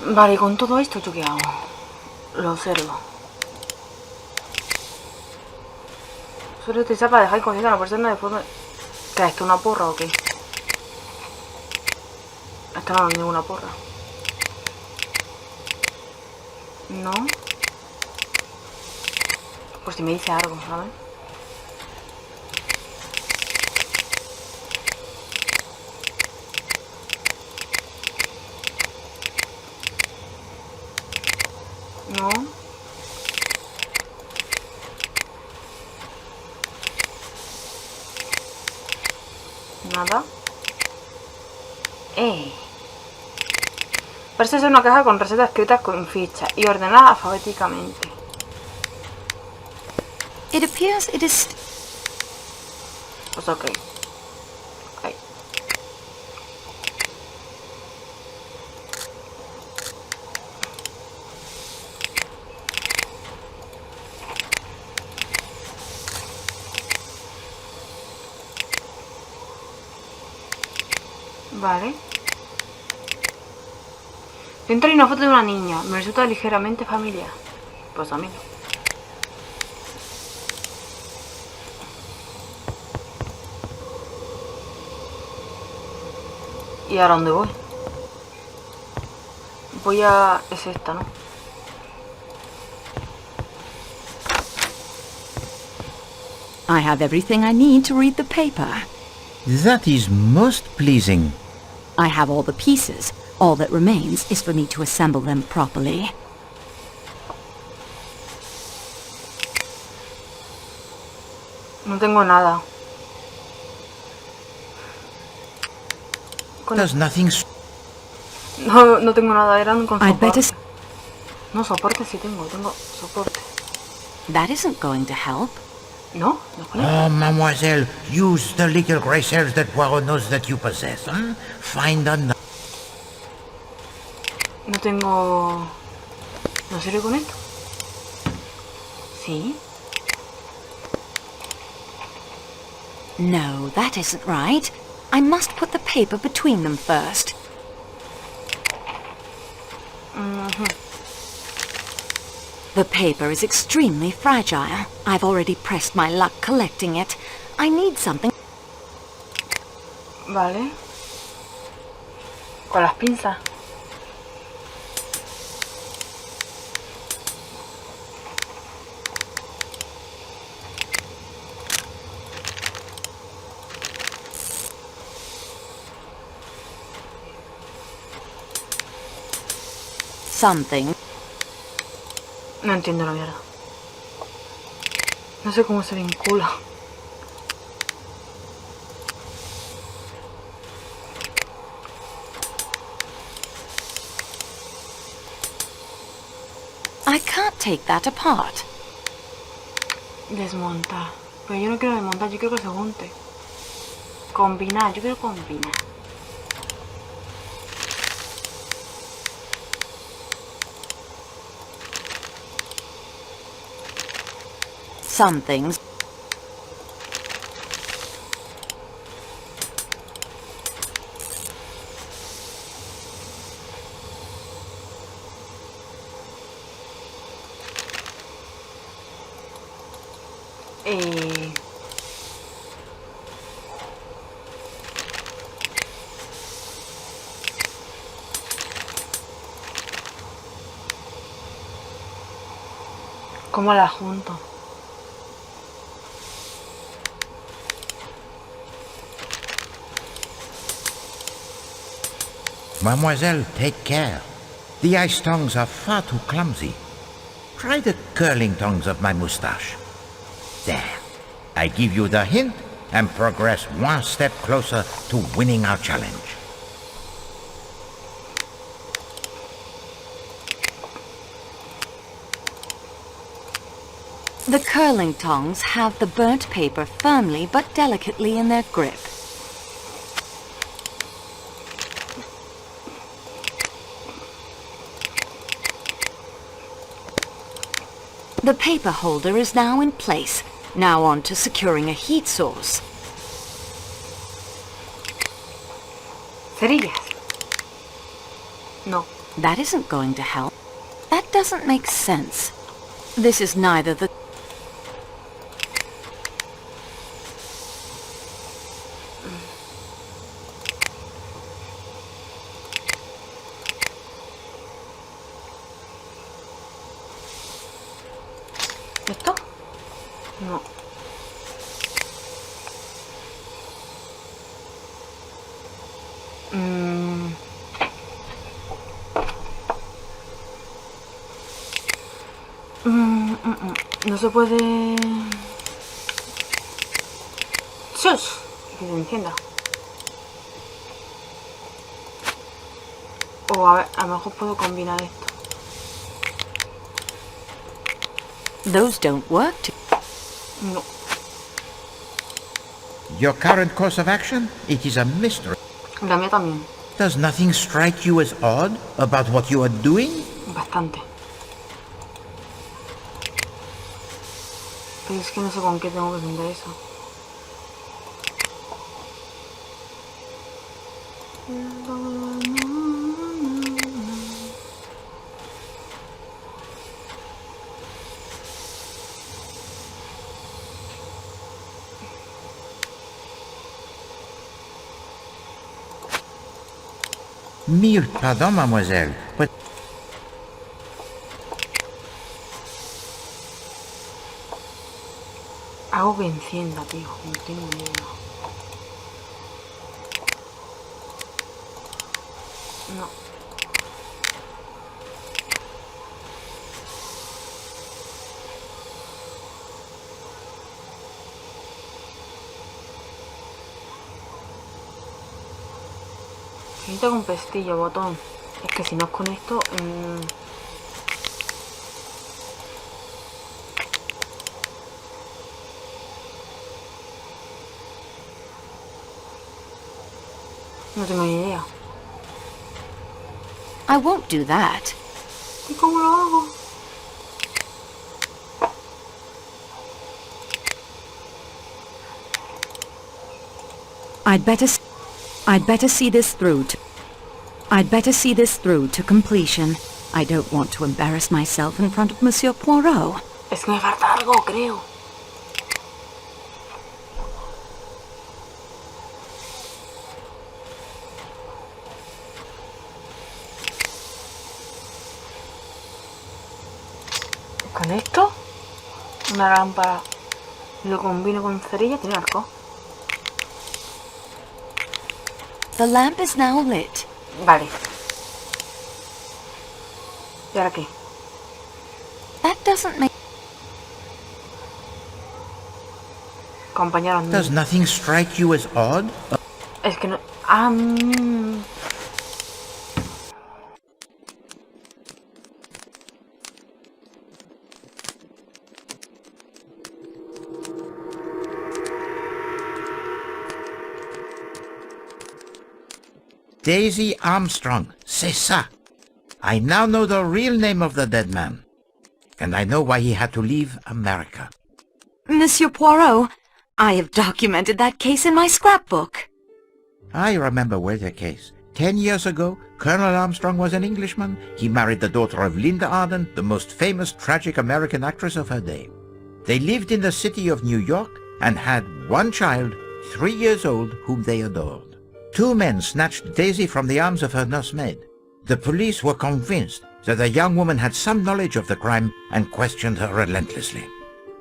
Vale, y con todo esto, ¿yo qué hago? Lo observo. Solo utiliza para dejar inconsciente a la persona de forma... ¿Qué es esto? ¿Una porra o qué? Esto no es ninguna porra. No. Por si me dice algo, ¿sabes? No. Nada. Parece ser una caja con recetas escritas con fichas y ordenadas alfabéticamente. It appears it is... Pues ok. Vale. Dentro hay una foto de una niña. Me resulta ligeramente familiar. Pues a mí no. ¿Y ahora dónde voy? Voy a... es esta, ¿no? I have everything I need to read the paper. That is most pleasing. I have all the pieces. All that remains is for me to assemble them properly. No tengo nada. There's nothing... No tengo nada, eran con I'd better... soporte. No, soporte sí tengo soporte. That isn't going to help. ¿No? ¿No pone? Oh, mademoiselle, use the little gray cells that Poirot knows that you possess. Find a... No tengo... ¿No sirve con esto? Sí. No, that isn't right. I must put the paper between them first. The paper is extremely fragile. I've already pressed my luck collecting it. I need something... Vale. Con las pinzas. Something. No entiendo la mierda. No sé cómo se vincula. I can't take that apart. Desmontar. Pero yo no quiero desmontar, yo quiero que se junte. Combinar, yo quiero combinar. Some things. ¿Cómo la junto? Mademoiselle, take care. The ice tongs are far too clumsy. Try the curling tongs of my moustache. There. I give you the hint and progress one step closer to winning our challenge. The curling tongs have the burnt paper firmly but delicately in their grip. The paper holder is now in place. Now on to securing a heat source. Cerillas. No. That isn't going to help. That doesn't make sense. This is neither the... ¿Esto? No. No se puede... ¡Sus! Que se encienda. O a ver, a lo mejor puedo combinar esto. Those don't work. No. Your current course of action? It is a mystery. La mía también. Does nothing strike you as odd about what you are doing? Bastante. Pero es que no sé con qué tengo que encender eso. Mille pardon, mademoiselle, but Hago que encienda, tío. No tengo ni idea. No. Necesito con pestillo, botón. Es que si no es con esto... No tengo ni idea. I won't do that. ¿Y cómo lo hago? I'd better see this through to completion. I don't want to embarrass myself in front of Monsieur Poirot. Es que me falta algo, creo. Con esto, una lámpara, lo combino con cerilla, tiene arco. The lamp is now lit. Vale. ¿Y ahora qué? That doesn't make... Compañeros, does nothing strike you as odd? es que no... Daisy Armstrong, c'est ça. I now know the real name of the dead man. And I know why he had to leave America. Monsieur Poirot, I have documented that case in my scrapbook. I remember well the case. 10 years ago, Colonel Armstrong was an Englishman. He married the daughter of Linda Arden, the most famous tragic American actress of her day. They lived in the city of New York and had one child, 3 years old, whom they adored. 2 men snatched Daisy from the arms of her nursemaid. The police were convinced that the young woman had some knowledge of the crime and questioned her relentlessly.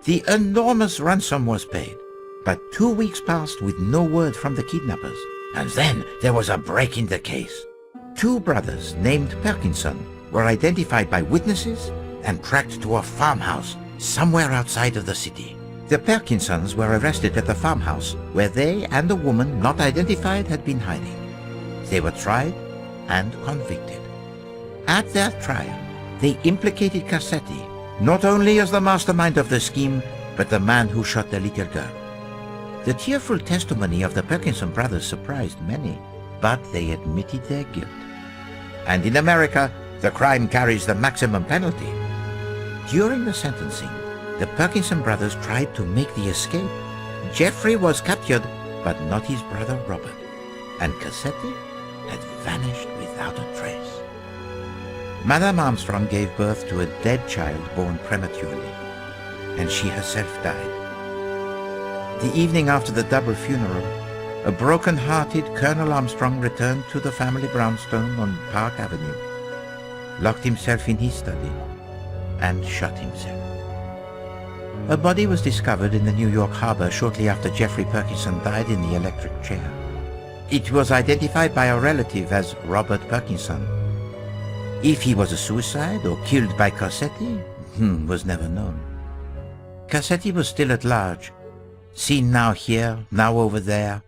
The enormous ransom was paid, but 2 weeks passed with no word from the kidnappers. And then there was a break in the case. 2 brothers named Perkinson were identified by witnesses and tracked to a farmhouse somewhere outside of the city. The Perkinsons were arrested at the farmhouse where they and a woman not identified had been hiding. They were tried and convicted. At their trial, they implicated Cassetti not only as the mastermind of the scheme, but the man who shot the little girl. The tearful testimony of the Perkinson brothers surprised many, but they admitted their guilt. And in America, the crime carries the maximum penalty. During the sentencing, the Perkinson brothers tried to make the escape. Jeffrey was captured, but not his brother Robert. And Cassetti had vanished without a trace. Madame Armstrong gave birth to a dead child born prematurely, and she herself died. The evening after the double funeral, a broken-hearted Colonel Armstrong returned to the family brownstone on Park Avenue, locked himself in his study, and shot himself. A body was discovered in the New York harbor shortly after Jeffrey Perkinson died in the electric chair. It was identified by a relative as Robert Perkinson. If he was a suicide or killed by Cassetti, was never known. Cassetti was still at large, seen now here, now over there,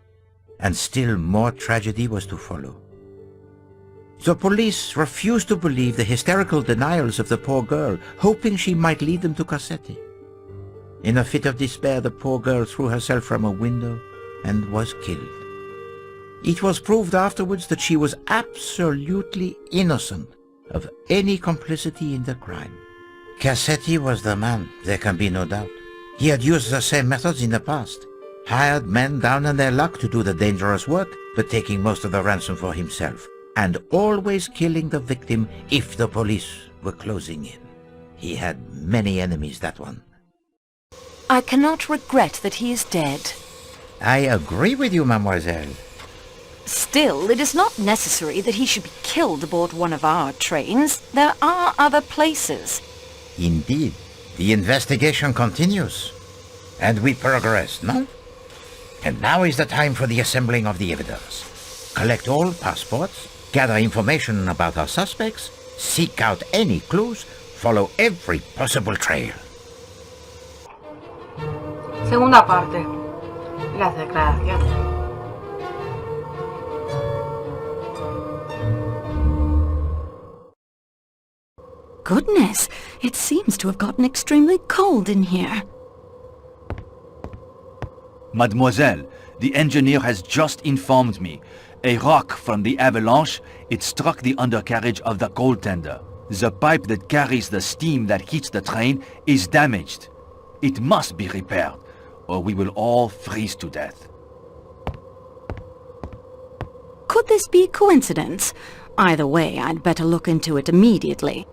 and still more tragedy was to follow. The police refused to believe the hysterical denials of the poor girl, hoping she might lead them to Cassetti. In a fit of despair, the poor girl threw herself from a window and was killed. It was proved afterwards that she was absolutely innocent of any complicity in the crime. Cassetti was the man, there can be no doubt. He had used the same methods in the past, hired men down on their luck to do the dangerous work, but taking most of the ransom for himself, and always killing the victim if the police were closing in. He had many enemies, that one. I cannot regret that he is dead. I agree with you, mademoiselle. Still, it is not necessary that he should be killed aboard one of our trains. There are other places. Indeed. The investigation continues. And we progress, no? And now is the time for the assembling of the evidence. Collect all passports, gather information about our suspects, seek out any clues, follow every possible trail. Segunda parte. Las declaraciones. Goodness, it seems to have gotten extremely cold in here. Mademoiselle, the engineer has just informed me. A rock from the avalanche, it struck the undercarriage of the coal tender. The pipe that carries the steam that heats the train is damaged. It must be repaired, or we will all freeze to death. Could this be coincidence? Either way, I'd better look into it immediately.